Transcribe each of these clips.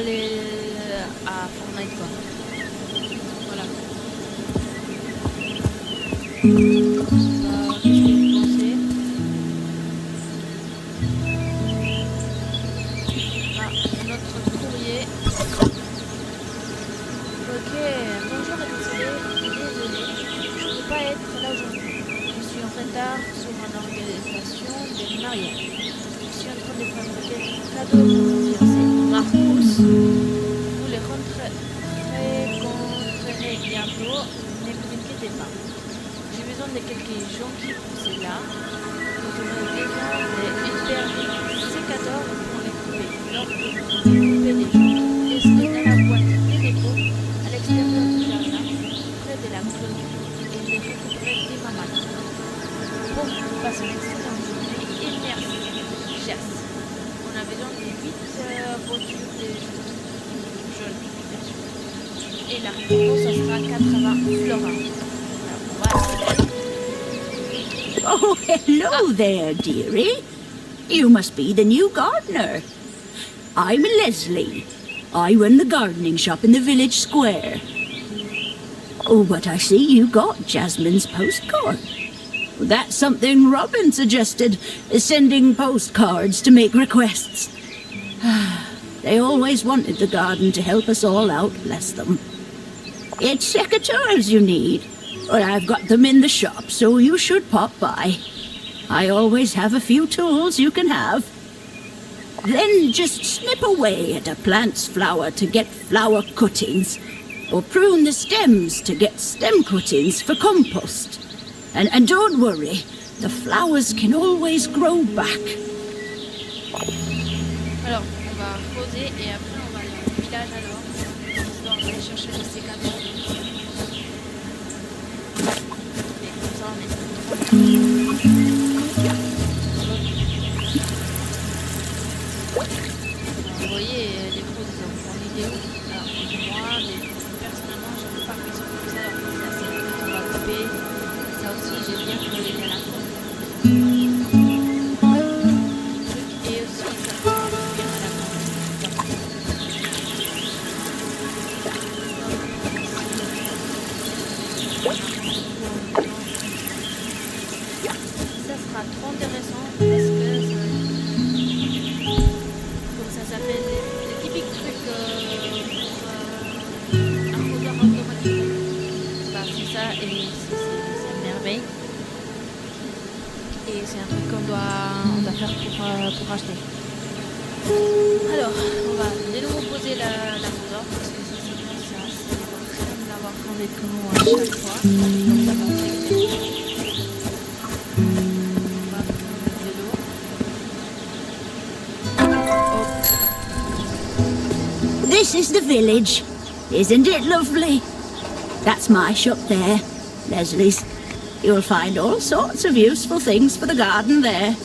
aller à Fortnite quoi. Voilà. Qu'est-ce que vous pensez? Ah, notre courrier. Ok, bonjour désolé, je ne peux pas être là aujourd'hui. Je suis en retard sur mon organisation de mariage. Je suis en train de fabriquer un cadeau pour mon fiancé, Marcus. Vous le rencontrerez bientôt, ne vous inquiétez pas. J'ai besoin de quelques jonquilles pour cela. Vous aurez besoin d'une paire de sécateurs pour les couper. Lorsque vous coupez des jonquilles, laissez dans la boîte de dépôt à l'extérieur du jardin, près de la clôture, et les récupérez demain matin. Bon, passez une excellente journée et merci. Jess. On a besoin de 8 voitures de jaunes, bien sûr. Et la récompense, ça sera 80 florins. Voilà. Oh, hello there, dearie. You must be the new gardener. I'm Leslie. I run the gardening shop in the village square. Oh, but I see you got Jasmine's postcard. That's something Robin suggested, sending postcards to make requests. They always wanted the garden to help us all out, bless them. It's secateurs you need. Well, I've got them in the shop, so you should pop by. I always have a few tools you can have. Then just snip away at a plant's flower to get flower cuttings, or prune the stems to get stem cuttings for compost. And don't worry, the flowers can always grow back. Alors, on va poser et après on va aller au village alors. Histoire d'aller chercher les sécateurs. Et comme ça on est tranquille. Vous voyez, les pros ils ont fait une vidéo. Alors, moi, personnellement, je ne peux pas faire ça comme ça. Alors, ça c'est le qu'on va couper. Ça aussi, j'aime bien que les à la fois. Et aussi, ça peut bien à la ça sera trop intéressant parce que comme ça s'appelle les typiques trucs pour arroseur automatique. Bah, c'est ça et c'est une merveille. Et c'est un truc qu'on doit faire pour acheter. Alors, on va de nouveau poser l'arroseur parce que ça c'est bien ça. C'est très bien d'avoir avec nous à chaque fois. Donc ça va être This is the village. Isn't it lovely? That's my shop there, Leslie's. You'll find all sorts of useful things for the garden there.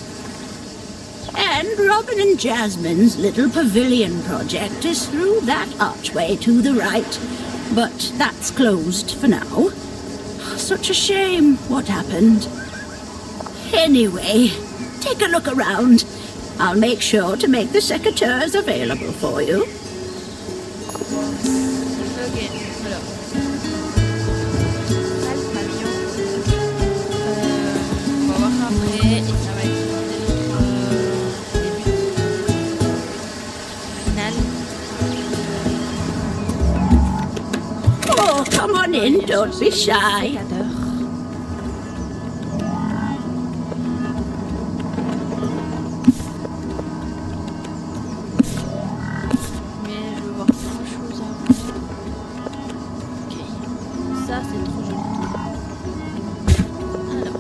And Robin and Jasmine's little pavilion project is through that archway to the right. But that's closed for now. Such a shame what happened. Anyway, take a look around. I'll make sure to make the secateurs available for you. Ok, alors. Ça, le pavillon. On va voir après et ça va être notre début final. Oh, come on in, don't be shy. Sécateur. Mais je veux voir plein de choses avant. Ok, ça c'est trop joli. Alors,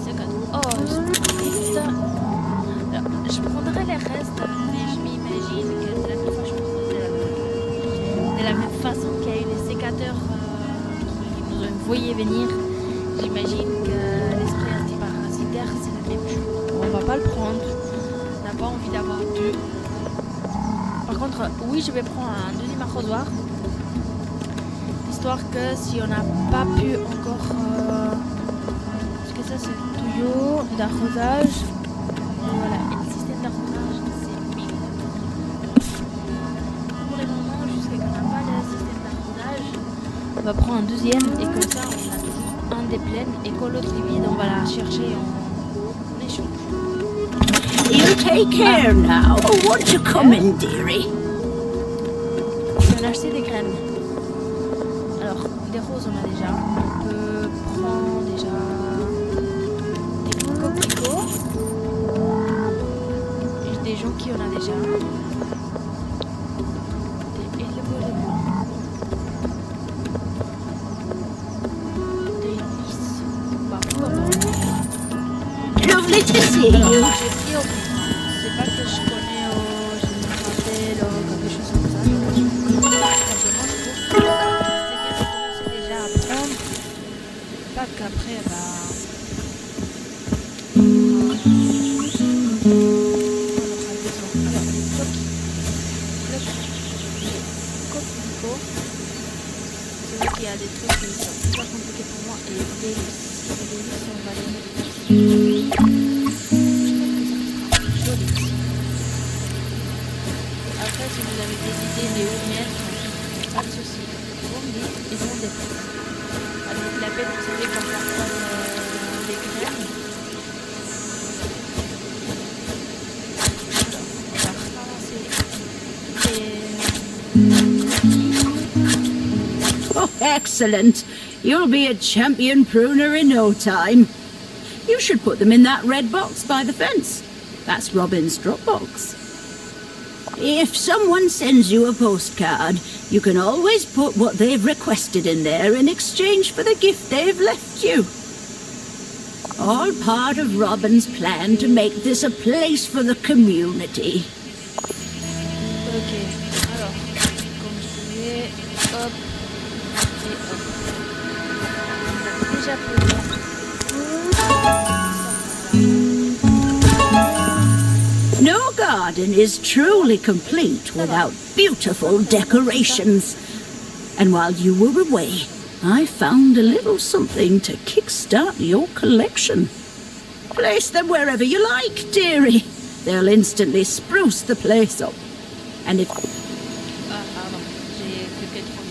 sécateur. Oh, c'est alors, je prendrai les restes, mais je m'imagine que de la même façon, de la même façon qu'il y a eu les sécateurs qui nous ont envoyé venir, j'imagine que l'esprit antiparasitaire c'est la même chose. On va pas le prendre, on n'a pas envie d'avoir deux. Par contre, oui, je vais prendre un deuxième arrosoir, histoire que si on n'a pas pu encore, parce que ça c'est le tuyau d'arrosage. Voilà, et le système d'arrosage, c'est 1000. va prendre un deuxième et comme ça on a toujours un des plaines et quand l'autre est vide on va la chercher en échange. You take care now. Oh, won't you come in, dearie? Je vais en acheter des graines. Alors, des roses on a déjà. On peut prendre déjà des coquelicots. Des jonquilles on a déjà. Des helleborus blancs. Des lys. Bah, pourquoi pas. Lovely to see Alors, you. j'ai pris au c'est pas que je connais je me rappelle quelque chose comme ça. Simplement, je trouve que c'est bien de commencer déjà à apprendre. Pas qu'après, c'est vrai qu'il y a des trucs qui sont super compliqués pour moi et des lys, on va les mettre ici. Après, si vous avez des idées de où mettre, pas de soucis. Vous me dites et je m'en dépose. Avec la peine, vous savez qu'on va prendre des graines. Alors, on va ramasser Oh, excellent. You'll be a champion pruner in no time. You should put them in that red box by the fence. That's Robin's drop box. If someone sends you a postcard, you can always put what they've requested in there in exchange for the gift they've left you. All part of Robin's plan to make this a place for the community. Ok, alors, comme je disais, hop, et hop. On a déjà posé. No garden is truly complete without beautiful decorations. And while you were away, I found a little something to kickstart your collection. Place them wherever you like, dearie. They'll instantly spruce the place up. And if... Ah, pardon, j'ai fait trop.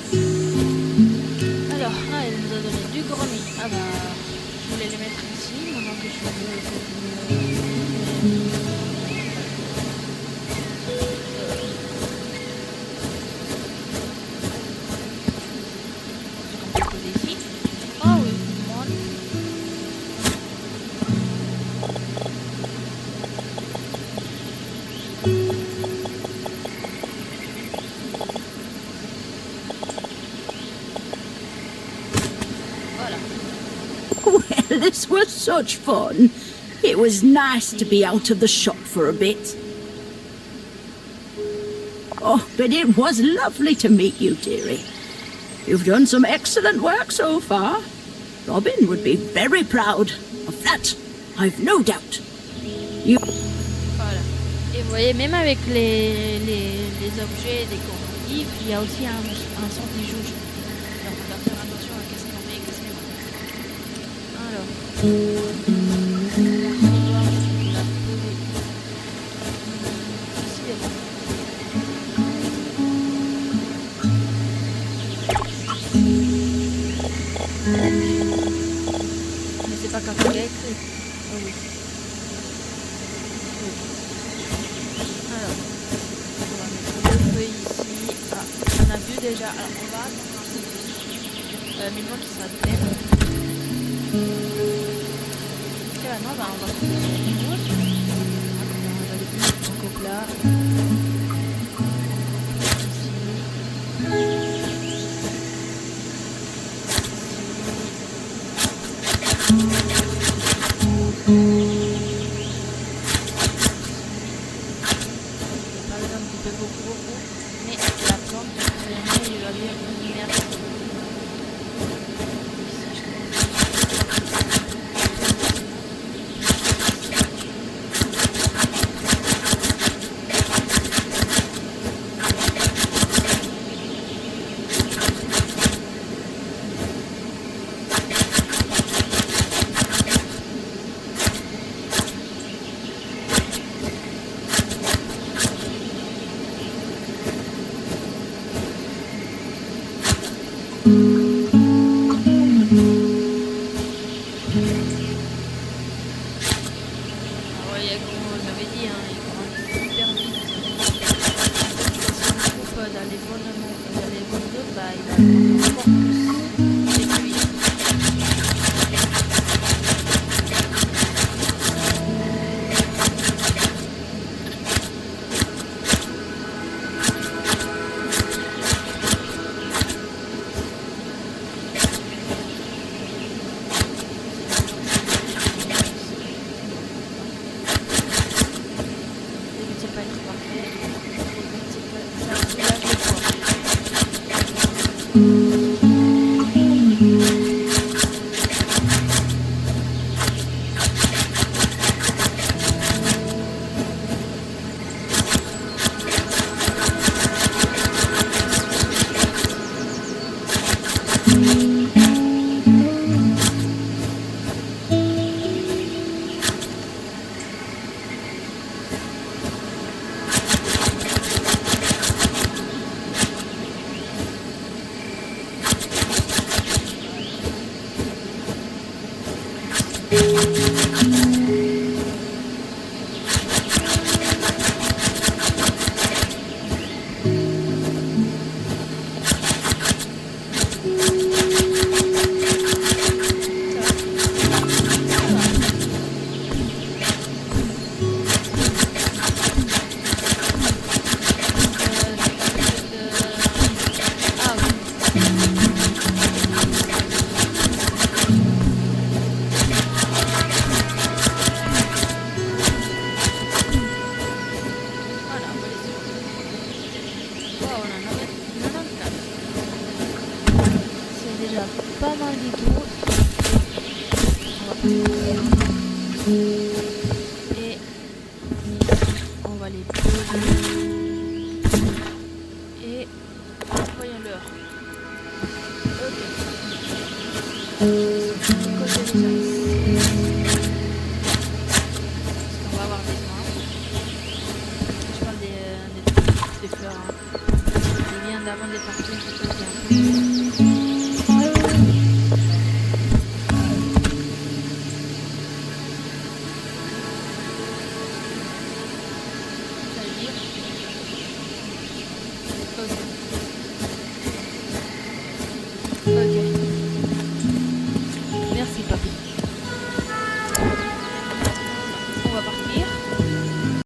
Alors, là, elle nous a donné du grenouille. Ah bah, je voulais les mettre ici, maintenant que je ici. Ah oui, moi. Voilà. Well, this was such fun. It was nice to be out of the shop for a bit. Oh, but it was lovely to meet you, dearie. You've done some excellent work so far. Robin would be very proud of that, I've no doubt. Voilà. Et vous voyez, même avec les objets décoratifs, il y a aussi un sorti-jauge. Donc on doit faire attention à qu'est-ce qu'on met et qu'est-ce qu'on met. Alors, la recevoir, je vais la poser ici devant. Mais c'est pas comme il a écrit. Oh oui. Alors, on va mettre le feu ici. Ah, on a vu déjà. Alors, on va attendre un peu. Mais moi qui sera pleine. Ok, maintenant, bah, on va prendre une autre. On va les mettre en couple là. Par exemple, il peut beaucoup, mais la plante, il va bien une merde. l'avais dit, hein, ils grandissent hyper vite. Si on coupe dans les bonnes zones, bah, il va prendre encore plus. Et puis, le but c'est pas être parfait, le but c'est que ça soulage le corps. Ah oui. Voilà, on va les suivre. Wow, on en avait 94. C'est déjà pas mal du tout. On va passer. Et on va les poser.